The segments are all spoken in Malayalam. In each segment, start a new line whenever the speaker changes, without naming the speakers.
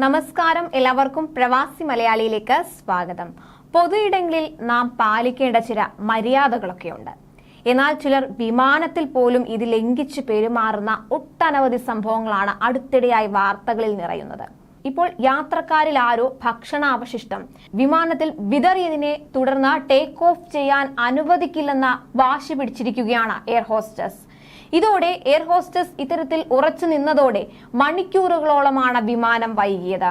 നമസ്കാരം, എല്ലാവർക്കും പ്രവാസി മലയാളിയിലേക്ക് സ്വാഗതം. പൊതുയിടങ്ങളിൽ നാം പാലിക്കേണ്ട ചില മര്യാദകളൊക്കെയുണ്ട്. എന്നാൽ ചിലർ വിമാനത്തിൽ പോലും ഇത് ലംഘിച്ച് പെരുമാറുന്ന ഒട്ടനവധി സംഭവങ്ങളാണ് അടുത്തിടെയായി വാർത്തകളിൽ നിറയുന്നത്. ഇപ്പോൾ യാത്രക്കാരിൽ ആരോ ഭക്ഷണാവശിഷ്ടം വിമാനത്തിൽ വിതറിയതിനെ തുടർന്ന് ടേക്ക് ഓഫ് ചെയ്യാൻ അനുവദിക്കില്ലെന്ന വാശി പിടിച്ചിരിക്കുകയാണ് എയർ ഹോസ്റ്റസ്. ഇതോടെ എയർ ഹോസ്റ്റസ് ഇത്തരത്തിൽ ഉറച്ചു നിന്നതോടെ മണിക്കൂറുകളോളമാണ് വിമാനം വൈകിയത്.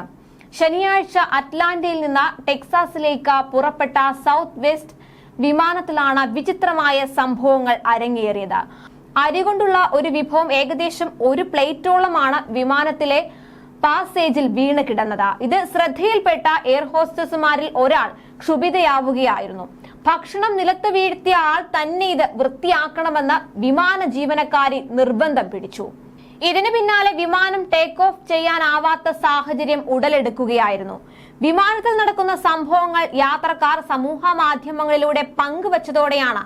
ശനിയാഴ്ച അറ്റ്ലാന്റയിൽ നിന്ന് ടെക്സാസിലേക്ക് പുറപ്പെട്ട സൗത്ത് വെസ്റ്റ് വിമാനത്തിലാണ് വിചിത്രമായ സംഭവങ്ങൾ അരങ്ങേറിയത്. അരികൊണ്ടുള്ള ഒരു വിഭവം ഏകദേശം ഒരു പ്ലേറ്റോളമാണ് വിമാനത്തിലെ പാസേജിൽ വീണ് കിടന്നത്. ഇത് ശ്രദ്ധയിൽപ്പെട്ട എയർ ഹോസ്റ്റസുമാരിൽ ഒരാൾ ക്ഷുഭിതയാവുകയായിരുന്നു. ഭക്ഷണം നിലത്ത് വീഴ്ത്തിയ ആൾ തന്നെ ഇത് വൃത്തിയാക്കണമെന്ന് വിമാന ജീവനക്കാരി നിർബന്ധം പിടിച്ചു. ഇതിനു പിന്നാലെ വിമാനം ടേക്ക് ഓഫ് ചെയ്യാനാവാത്ത സാഹചര്യം ഉടലെടുക്കുകയായിരുന്നു. വിമാനത്തിൽ നടക്കുന്ന സംഭവങ്ങൾ യാത്രക്കാർ സമൂഹ മാധ്യമങ്ങളിലൂടെ പങ്കുവച്ചതോടെയാണ്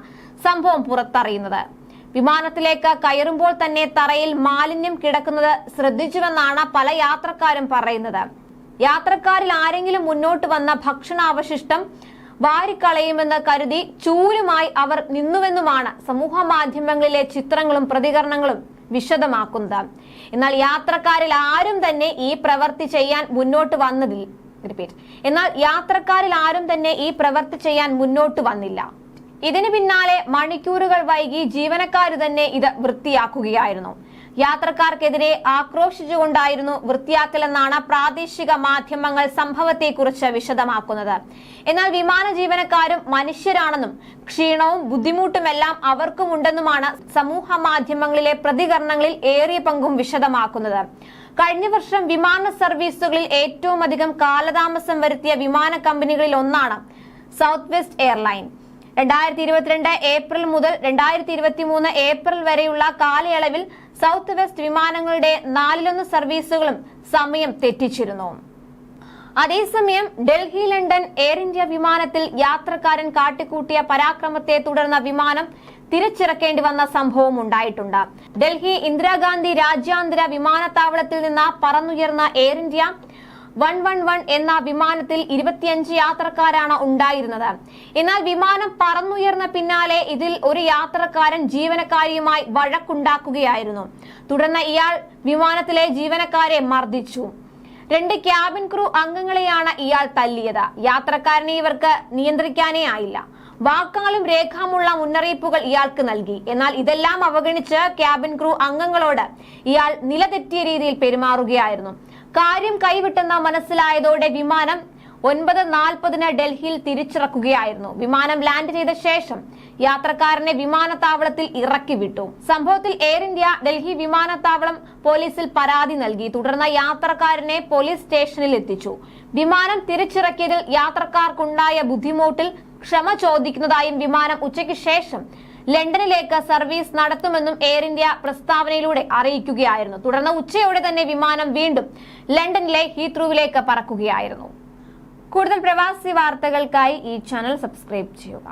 സംഭവം പുറത്തറിയുന്നത്. വിമാനത്തിലേക്ക് കയറുമ്പോൾ തന്നെ തറയിൽ മാലിന്യം കിടക്കുന്നത് ശ്രദ്ധിച്ചുവെന്നാണ് പല യാത്രക്കാരും പറയുന്നത്. യാത്രക്കാരിൽ ആരെങ്കിലും മുന്നോട്ട് വന്ന ഭക്ഷണാവശിഷ്ടം വാരിക്കളയുമെന്ന് കരുതി ചൂലുമായി അവർ നിന്നുവെന്നുമാണ് സമൂഹ മാധ്യമങ്ങളിലെ ചിത്രങ്ങളും പ്രതികരണങ്ങളും വിശദമാക്കുന്നത്. എന്നാൽ യാത്രക്കാരിൽ ആരും തന്നെ ഈ പ്രവൃത്തി ചെയ്യാൻ മുന്നോട്ട് വന്നില്ല. ഇതിനു പിന്നാലെ മണിക്കൂറുകൾ വൈകി ജീവനക്കാര് തന്നെ ഇത് വൃത്തിയാക്കുകയായിരുന്നു. യാത്രക്കാർക്കെതിരെ ആക്രോശിച്ചുകൊണ്ടായിരുന്നു വൃത്തിയാക്കലെന്നാണ് പ്രാദേശിക മാധ്യമങ്ങൾ സംഭവത്തെക്കുറിച്ച് വിശദമാക്കുന്നത്. എന്നാൽ വിമാന ജീവനക്കാരും മനുഷ്യരാണെന്നും ക്ഷീണവും ബുദ്ധിമുട്ടുമെല്ലാം അവർക്കുമുണ്ടെന്നുമാണ് സമൂഹ മാധ്യമങ്ങളിലെ പ്രതികരണങ്ങളിൽ ഏറിയ പങ്കും വിശദമാക്കുന്നത്. കഴിഞ്ഞ വർഷം വിമാന സർവീസുകളിൽ ഏറ്റവും അധികം കാലതാമസം വരുത്തിയ വിമാന കമ്പനികളിൽ ഒന്നാണ് സൗത്ത് വെസ്റ്റ് എയർലൈൻ. 2022 ഏപ്രിൽ മുതൽ 2023 ഏപ്രിൽ വരെയുള്ള കാലയളവിൽ സൗത്ത് വെസ്റ്റ് വിമാനങ്ങളുടെ 4/1 സർവീസുകളും സമയം തെറ്റിച്ചിരുന്നു. അതേസമയം ഡൽഹി ലണ്ടൻ എയർ ഇന്ത്യ വിമാനത്തിൽ യാത്രക്കാരൻ കാട്ടിക്കൂട്ടിയ പരാക്രമത്തെ തുടർന്ന് വിമാനം തിരിച്ചിറക്കേണ്ടി വന്ന സംഭവം ഉണ്ടായിട്ടുണ്ട്. ഡൽഹി ഇന്ദിരാഗാന്ധി രാജ്യാന്തര വിമാനത്താവളത്തിൽ നിന്ന് പറന്നുയർന്ന എയർ ഇന്ത്യ 111 എന്ന വിമാനത്തിൽ 25 യാത്രക്കാരാണ് ഉണ്ടായിരുന്നത്. എന്നാൽ വിമാനം പറന്നുയർന്ന പിന്നാലെ ഇതിൽ ഒരു യാത്രക്കാരൻ ജീവനക്കാരിയുമായി വഴക്കുണ്ടാക്കുകയായിരുന്നു. തുടർന്ന് ഇയാൾ വിമാനത്തിലെ ജീവനക്കാരെ മർദ്ദിച്ചു. 2 ക്യാബിൻ ക്രൂ അംഗങ്ങളെയാണ് ഇയാൾ തല്ലിയത്. യാത്രക്കാരനെ ഇവർക്ക് നിയന്ത്രിക്കാനേ ആയില്ല. വാക്കാലും രേഖാമുള്ള മുന്നറിയിപ്പുകൾ ഇയാൾക്ക് നൽകി. എന്നാൽ ഇതെല്ലാം അവഗണിച്ച് ക്യാബിൻ ക്രൂ അംഗങ്ങളോട് ഇയാൾ നിലതെറ്റിയ രീതിയിൽ പെരുമാറുകയായിരുന്നു. കാര്യം കൈവിട്ടെന്ന് മനസ്സിലായതോടെ വിമാനം 9:40 ഡൽഹിയിൽ തിരിച്ചിറക്കുകയായിരുന്നു. വിമാനം ലാൻഡ് ചെയ്ത ശേഷം യാത്രക്കാരനെ വിമാനത്താവളത്തിൽ ഇറക്കി വിട്ടു. സംഭവത്തിൽ എയർ ഇന്ത്യ ഡൽഹി വിമാനത്താവളം പോലീസിൽ പരാതി നൽകി. തുടർന്ന് യാത്രക്കാരനെ പോലീസ് സ്റ്റേഷനിൽ എത്തിച്ചു. വിമാനം തിരിച്ചിറക്കിയതിൽ യാത്രക്കാർക്കുണ്ടായ ബുദ്ധിമുട്ടിൽ ക്ഷമ ചോദിക്കുന്നതായും വിമാനം ഉച്ചയ്ക്ക് ശേഷം ലണ്ടനിലേക്ക് സർവീസ് നടത്തുമെന്നും എയർ ഇന്ത്യ പ്രസ്താവനയിലൂടെ അറിയിക്കുകയായിരുന്നു. തുടർന്ന് ഉച്ചയോടെ തന്നെ വിമാനം വീണ്ടും ലണ്ടനിലെ ഹീത്രൂവിലേക്ക് പറക്കുകയായിരുന്നു. കൂടുതൽ പ്രവാസി വാർത്തകൾക്കായി ഈ ചാനൽ സബ്സ്ക്രൈബ് ചെയ്യുക.